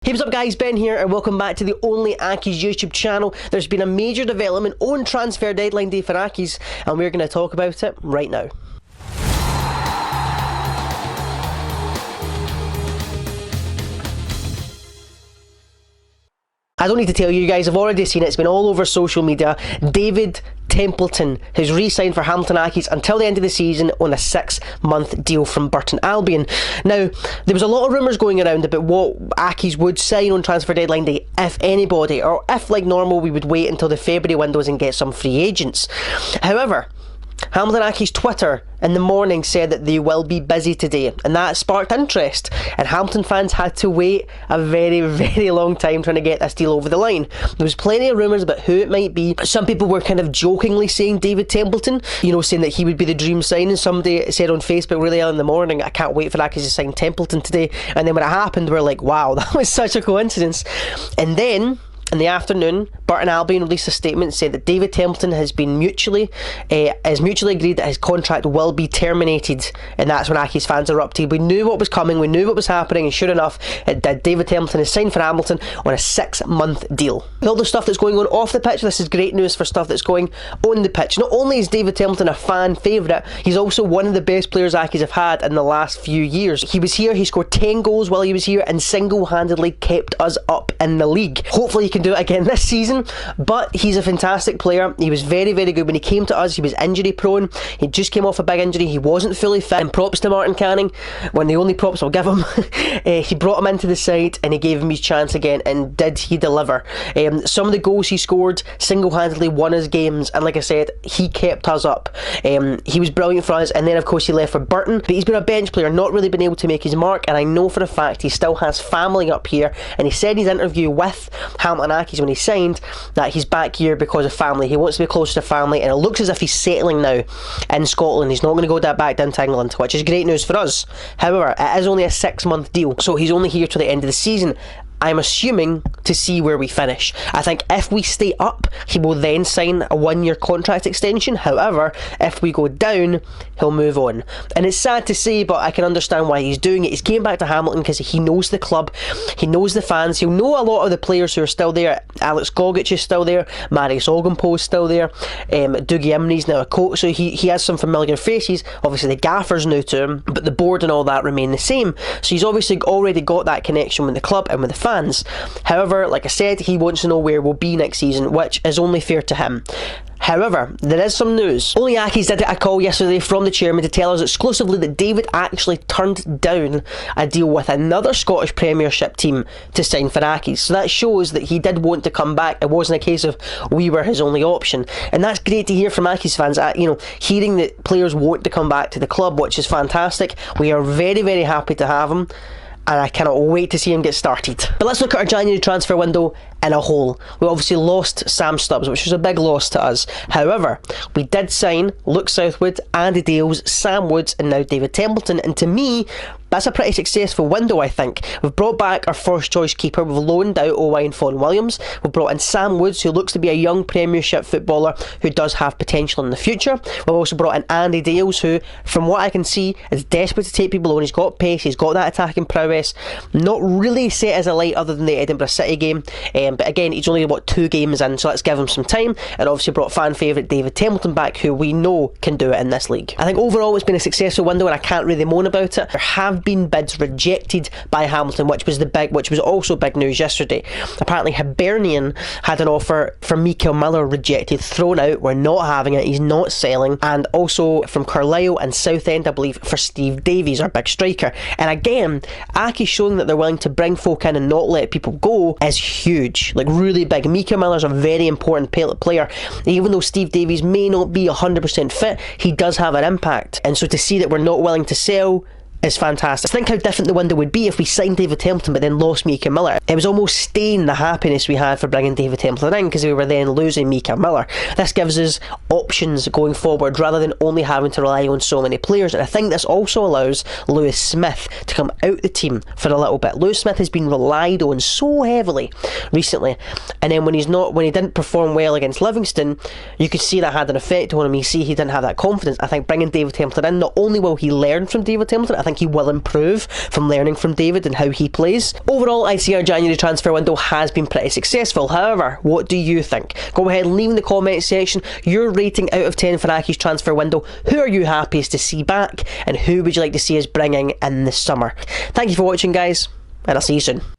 Hey, what's up guys, Ben here and welcome back to the OnlyAccies YouTube channel. There's been a major development on transfer deadline day for Accies and we're going to talk about it right now. I don't need to tell you guys, I've already seen it, it's been all over social media. David Templeton has re-signed for Hamilton Accies until the end of the season on a 6-month deal from Burton Albion. Now, there was a lot of rumours going around about what Accies would sign on transfer deadline day, if anybody, or if, like normal, we would wait until the February windows and get some free agents. However, Hamilton Accies Twitter in the morning said that they will be busy today, and that sparked interest, and Hamilton fans had to wait a very long time trying to get this deal over the line. There was plenty of rumours about who it might be. Some people were kind of jokingly saying David Templeton, you know, saying that he would be the dream signing. Somebody said on Facebook really early in the morning, I can't wait for Accies to sign Templeton today, and then when it happened we're like, wow, that was such a coincidence. And then in the afternoon, Burton Albion released a statement saying that David Templeton has been mutually agreed that his contract will be terminated, and that's when Accies fans erupted. We knew what was coming, we knew what was happening, and sure enough, David Templeton is signed for Hamilton on a 6-month deal. With all the stuff that's going on off the pitch, this is great news for stuff that's going on the pitch. Not only is David Templeton a fan favourite, he's also one of the best players Accies have had in the last few years. He was here, he scored 10 goals while he was here, and single-handedly kept us up in the league. Hopefully he can do it again this season, but he's a fantastic player. He was very good when he came to us. He was injury prone, he just came off a big injury, he wasn't fully fit, and props to Martin Canning, one of the only props I'll give him. He brought him into the side and he gave him his chance again, and did he deliver. Some of the goals he scored single-handedly won his games, and like I said, he kept us up. He was brilliant for us, and then of course he left for Burton, but he's been a bench player, not really been able to make his mark, and I know for a fact he still has family up here, and he said in his interview with Hamilton Accies when he signed that he's back here because of family. He wants to be closer to family, and it looks as if he's settling now in Scotland. He's not going to go back down to England, which is great news for us. However, it is only a 6-month deal, so he's only here till the end of the season. I'm assuming to see where we finish. I think if we stay up, he will then sign a 1-year contract extension. However, if we go down, he'll move on. And it's sad to say, but I can understand why he's doing it. He's came back to Hamilton because he knows the club, he knows the fans, he'll know a lot of the players who are still there. Alex Gogic is still there, Marius Ogumpo is still there, Dougie Imrie's now a coach, so he has some familiar faces. Obviously the gaffer's new to him, but the board and all that remain the same. So he's obviously already got that connection with the club and with the fans. However, like I said, he wants to know where we'll be next season, which is only fair to him. However, there is some news. OnlyAccies did a call yesterday from the chairman to tell us exclusively that David actually turned down a deal with another Scottish Premiership team to sign for Accies. So that shows that he did want to come back. It wasn't a case of we were his only option. And that's great to hear from Accies fans. You know, hearing that players want to come back to the club, which is fantastic. We are very happy to have him, and I cannot wait to see him get started. But let's look at our January transfer window in a whole. We obviously lost Sam Stubbs, which was a big loss to us. However, we did sign Luke Southwood, Andy Dales, Sam Woods, and now David Templeton, and to me, that's a pretty successful window, I think. We've brought back our first choice keeper, we've loaned out Owain Fawn Williams, we've brought in Sam Woods, who looks to be a young Premiership footballer who does have potential in the future. We've also brought in Andy Dales, who, from what I can see, is desperate to take people on. He's got pace, he's got that attacking prowess, not really set as a light other than the Edinburgh City game, but again, he's only, 2 games in, so let's give him some time. And obviously brought fan favourite David Templeton back, who we know can do it in this league. I think overall it's been a successful window, and I can't really moan about it. There have been bids rejected by Hamilton, which was also big news yesterday. Apparently Hibernian had an offer from Mikael Miller rejected, thrown out, we're not having it, he's not selling, and also from Carlisle and Southend, I believe, for Steve Davies, our big striker. And again, Accies showing that they're willing to bring folk in and not let people go is huge, like really big. Mikael Miller's a very important player. Even though Steve Davies may not be 100% fit, he does have an impact, and so to see that we're not willing to sell is fantastic. Think how different the window would be if we signed David Templeton but then lost Mikael Miller. It was almost staying the happiness we had for bringing David Templeton in, because we were then losing Mikael Miller. This gives us options going forward rather than only having to rely on so many players, and I think this also allows Lewis Smith to come out the team for a little bit. Lewis Smith has been relied on so heavily recently, and then when he didn't perform well against Livingston, you could see that had an effect on him. You see he didn't have that confidence. I think bringing David Templeton in, not only will he learn from David Templeton, I think think he will improve from learning from David and how he plays. Overall, I'd say our January transfer window has been pretty successful. However, what do you think? Go ahead and leave in the comment section your rating out of 10 for Accies transfer window. Who are you happiest to see back, and who would you like to see us bringing in this summer? Thank you for watching, guys, and I'll see you soon.